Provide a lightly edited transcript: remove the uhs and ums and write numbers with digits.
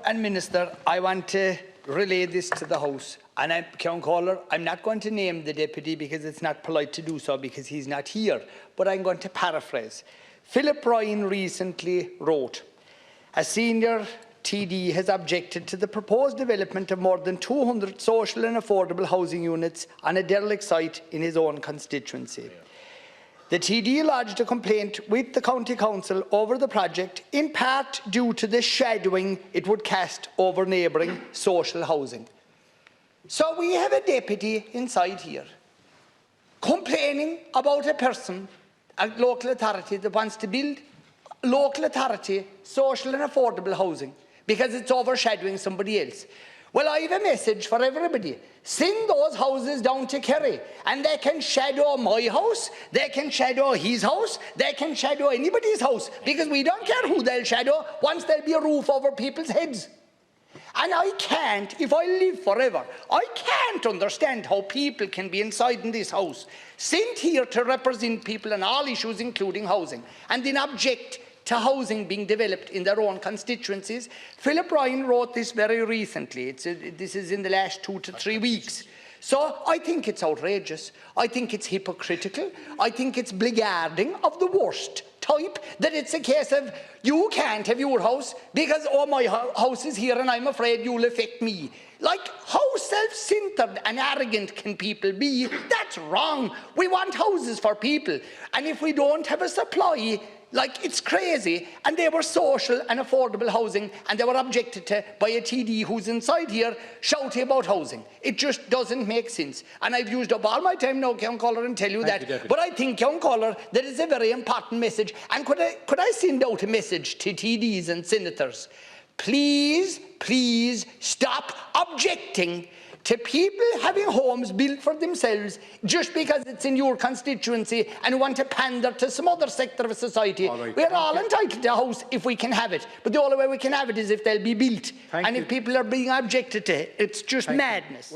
and Minister, I want to relay this to the House. And I'm not going to name the deputy because it's not polite to do so because he's not here, but I'm going to paraphrase. Philip Ryan recently wrote, "A senior TD has objected to the proposed development of more than 200 social and affordable housing units on a derelict site in his own constituency. The TD lodged a complaint with the County Council over the project, in part due to the shadowing it would cast over neighbouring social housing." So we have a deputy inside here complaining about a person, a local authority that wants to build local authority social and affordable housing because it's overshadowing somebody else. Well, I have a message for everybody. Send those houses down to Kerry and they can shadow my house, they can shadow his house, they can shadow anybody's house because we don't care who they'll shadow once there'll be a roof over people's heads. And I can't, if I live forever, I can't understand how people can be inside in this house, sent here to represent people on all issues including housing, and then object to housing being developed in their own constituencies. Philip Ryan wrote this very recently. This is in the last 2 to 3 weeks. So I think it's outrageous. I think it's hypocritical. I think it's blackguarding of the worst type, that it's a case of you can't have your house because, oh, my house is here and I'm afraid you'll affect me. Like, how self-centered and arrogant can people be? That's wrong. We want houses for people. And if we don't have a supply, like, it's crazy. And they were social and affordable housing, and they were objected to by a TD who's inside here shouting about housing. It just doesn't make sense. And I've used up all my time now, Count Caller, and tell you that. But I think, Count Caller, that is a very important message. And could I send out a message to TDs and senators? Please, please stop objecting to people having homes built for themselves just because it's in your constituency and want to pander to some other sector of society. We're all entitled to a house if we can have it, but the only way we can have it is if they'll be built. And if people are being objected to it, it's just madness.